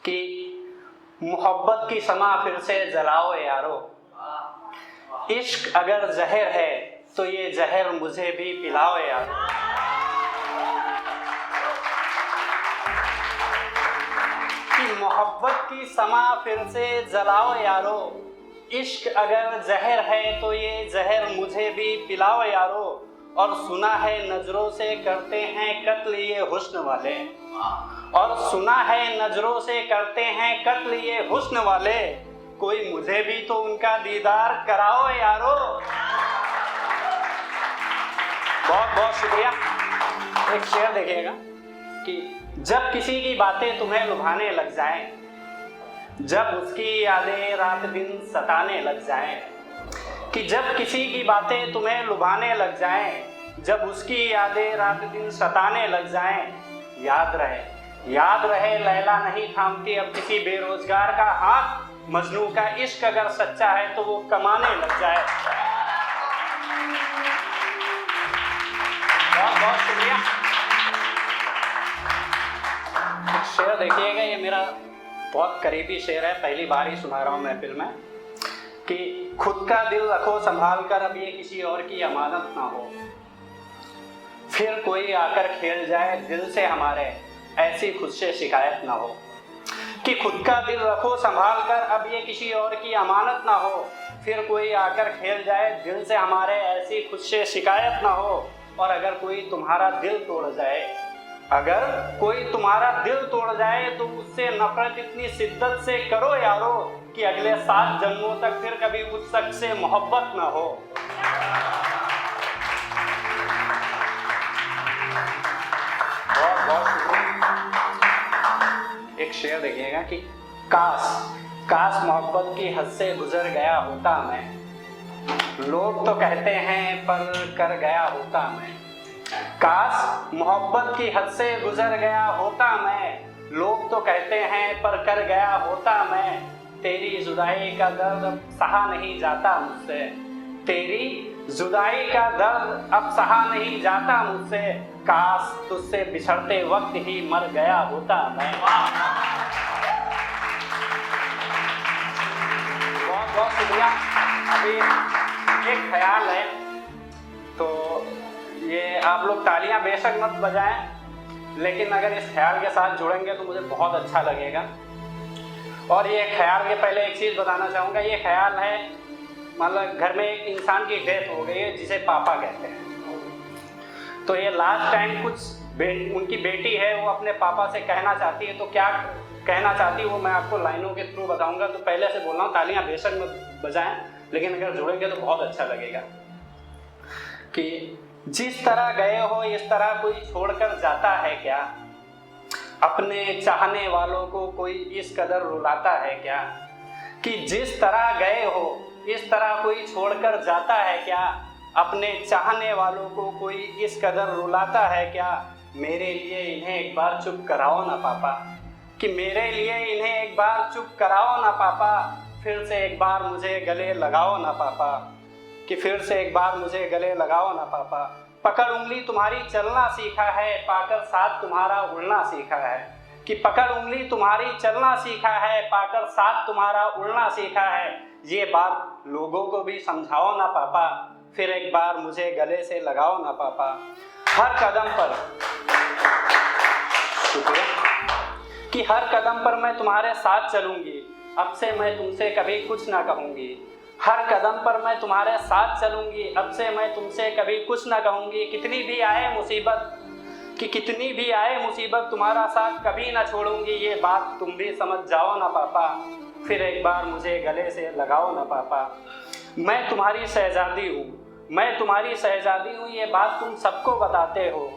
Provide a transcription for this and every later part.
कि मोहब्बत की समा फिर से जलाओ यारो, इश्क अगर जहर है तो ये जहर मुझे भी पिलाओ यारो। कि मोहब्बत की समा फिर से जलाओ यारो, इश्क अगर जहर है तो ये जहर मुझे भी पिलाओ यारो। और सुना है नजरों से करते हैं कत्ल ये हुस्न वाले, और सुना है नजरों से करते हैं कत्ल ये हुस्न वाले, कोई मुझे भी तो उनका दीदार कराओ यारो। बहुत बहुत शुक्रिया। एक शेर देखिएगा कि जब किसी की बातें तुम्हें लुभाने लग जाएं, जब उसकी यादें रात दिन सताने लग जाएं, कि जब किसी की बातें तुम्हें लुभाने लग जाएं, जब उसकी यादें रात दिन सताने लग जाएं, याद रहे लैला नहीं थामती अब किसी बेरोजगार का हाथ, मजनू का इश्क अगर सच्चा है तो वो कमाने लग जाए। बहुत बहुत शुक्रिया। एक शेर देखिएगा, ये मेरा बहुत करीबी शेर है, पहली बार ही सुना रहा हूँ महफिल में, कि खुद का दिल रखो संभाल कर अब ये किसी और की अमानत ना हो, फिर कोई आकर खेल जाए दिल से हमारे ऐसी खुद से शिकायत ना हो। कि खुद का दिल रखो संभाल कर अब ये किसी और की अमानत ना हो, फिर कोई आकर खेल जाए दिल से हमारे ऐसी खुद से शिकायत ना हो। और अगर कोई तुम्हारा दिल तोड़ जाए, अगर कोई तुम्हारा दिल तोड़ जाए तो उससे नफरत इतनी शिद्दत से करो यारो कि अगले 7 जन्मों तक फिर कभी उस शख्स से मोहब्बत ना हो। बहुत बहुत शुक्रिया। एक शेर देखिएगा कि काश मोहब्बत की हद से गुजर गया होता मैं, लोग तो कहते हैं पर कर गया होता मैं। काश मोहब्बत की हद से गुजर गया होता मैं, लोग तो कहते हैं पर कर गया होता मैं। तेरी जुदाई का दर्द अब सहा नहीं जाता मुझसे, तेरी जुदाई का दर्द अब सहा नहीं जाता मुझसे, काश तुझसे बिछड़ते वक्त ही मर गया होता मैं। बहुत बहुत शुक्रिया। अभी एक ख्याल है, तो ये आप लोग तालियां बेशक मत बजाएं, लेकिन अगर इस ख्याल के साथ जुड़ेंगे तो मुझे बहुत अच्छा लगेगा। और ये ख्याल के पहले एक चीज़ बताना चाहूँगा, ये ख्याल है मतलब घर में एक इंसान की डेथ हो गई है जिसे पापा कहते हैं, तो ये लास्ट टाइम कुछ उनकी बेटी है वो अपने पापा से कहना चाहती है, तो क्या कहना चाहती है वो मैं आपको लाइनों के थ्रू बताऊंगा। तो पहले से बोल रहा हूँ, तालियां बेशक मत बजाएं, लेकिन अगर जुड़ेंगे तो बहुत अच्छा लगेगा। कि जिस तरह गए हो इस तरह कोई छोड़कर जाता है क्या, अपने चाहने वालों को कोई इस कदर रुलाता है क्या। कि जिस तरह गए हो इस तरह कोई छोड़कर जाता है क्या, अपने चाहने वालों को कोई इस कदर रुलाता है क्या। मेरे लिए इन्हें एक बार चुप कराओ ना पापा, कि मेरे लिए इन्हें एक बार चुप कराओ ना पापा, फिर से एक बार मुझे गले लगाओ ना पापा, कि फिर से एक बार मुझे गले लगाओ ना पापा। पकड़ उंगली तुम्हारी चलना सीखा है, पाकर साथ तुम्हारा उड़ना सीखा है। कि पकड़ उंगली तुम्हारी चलना सीखा है, पाकर साथ तुम्हारा उड़ना सीखा है। ये बात लोगों को भी समझाओ ना पापा, फिर एक बार मुझे गले से लगाओ ना पापा। हर कदम पर शुक्रिया, कि हर कदम पर मैं तुम्हारे साथ चलूंगी, अब से मैं तुमसे कभी कुछ ना कहूंगी। हर कदम पर मैं तुम्हारे साथ चलूंगी, अब से मैं तुमसे कभी कुछ ना कहूंगी। कितनी भी आए मुसीबत, कि कितनी भी आए मुसीबत तुम्हारा साथ कभी ना छोड़ूंगी। ये बात तुम भी समझ जाओ ना पापा, फिर एक बार मुझे गले से लगाओ ना पापा। मैं तुम्हारी शहजादी हूँ, मैं तुम्हारी शहजादी हूँ, ये बात तुम सबको बताते हो।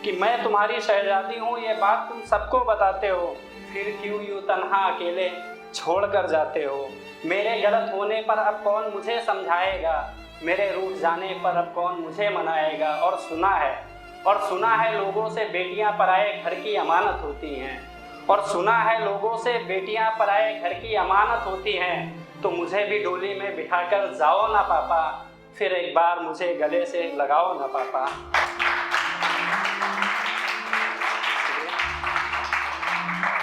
कि मैं तुम्हारी शहजादी हूँ, ये बात तुम सबको बताते हो, फिर क्यों यूँ तन्हा अकेले छोड़ कर जाते हो। मेरे गलत होने पर अब कौन मुझे समझाएगा, मेरे रूठ जाने पर अब कौन मुझे मनाएगा। और सुना है लोगों से बेटियां पराए घर की अमानत होती हैं, और सुना है लोगों से बेटियां पराए घर की अमानत होती हैं। तो मुझे भी डोली में बिठाकर जाओ ना पापा, फिर एक बार मुझे गले से लगाओ ना पापा।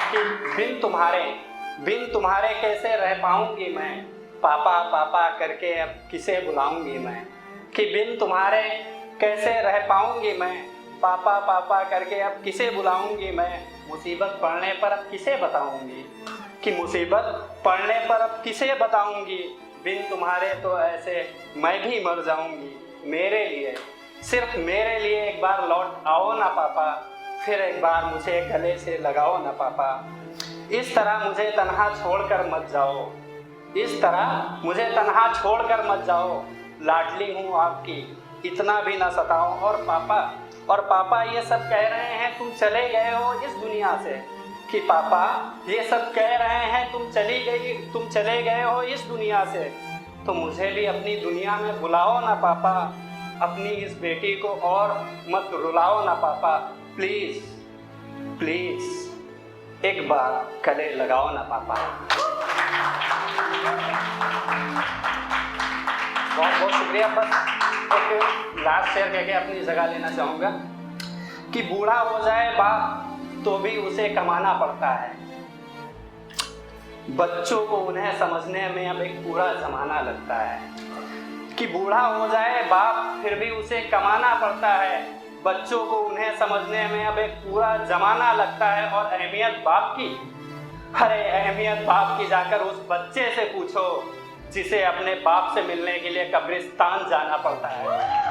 कि बिन तुम्हारे कैसे रह पाऊंगी मैं, पापा पापा करके अब किसे बुलाऊंगी मैं। कि बिन तुम्हारे कैसे रह पाऊंगी मैं, पापा पापा करके अब किसे बुलाऊंगी मैं। मुसीबत पड़ने पर अब किसे बताऊंगी, कि मुसीबत पड़ने पर अब किसे बताऊंगी। बिन तुम्हारे तो ऐसे मैं भी मर जाऊंगी। मेरे लिए, सिर्फ मेरे लिए एक बार लौट आओ ना पापा, फिर एक बार मुझे गले से लगाओ ना पापा। इस तरह मुझे तन्हा छोड़कर मत जाओ, इस तरह मुझे तन्हा छोड़कर मत जाओ। लाडली हूँ आपकी, इतना भी ना सताओ। और पापा ये सब कह रहे हैं तुम चले गए हो इस दुनिया से, कि पापा ये सब कह रहे हैं तुम चले गए हो इस दुनिया से। तो मुझे भी अपनी दुनिया में बुलाओ ना पापा, अपनी इस बेटी को और मत रुलाओ ना पापा। प्लीज प्लीज एक बार गले लगाओ ना पापा। बहुत बहुत शुक्रिया। बस एक लास्ट शेयर कह के अपनी जगह लेना चाहूँगा कि बूढ़ा हो जाए बाप तो भी उसे कमाना पड़ता है। बच्चों को उन्हें समझने में अब एक पूरा जमाना लगता है। कि बूढ़ा हो जाए बाप फिर भी उसे कमाना पड़ता है। बच्चों को उन्हें समझने में अब एक पूरा जमाना लगता है। और अहमियत बाप की, अरे अहमियत बाप की जाकर उस बच्चे से पूछो जिसे अपने बाप से मिलने के लिए कब्रिस्तान जाना पड़ता है।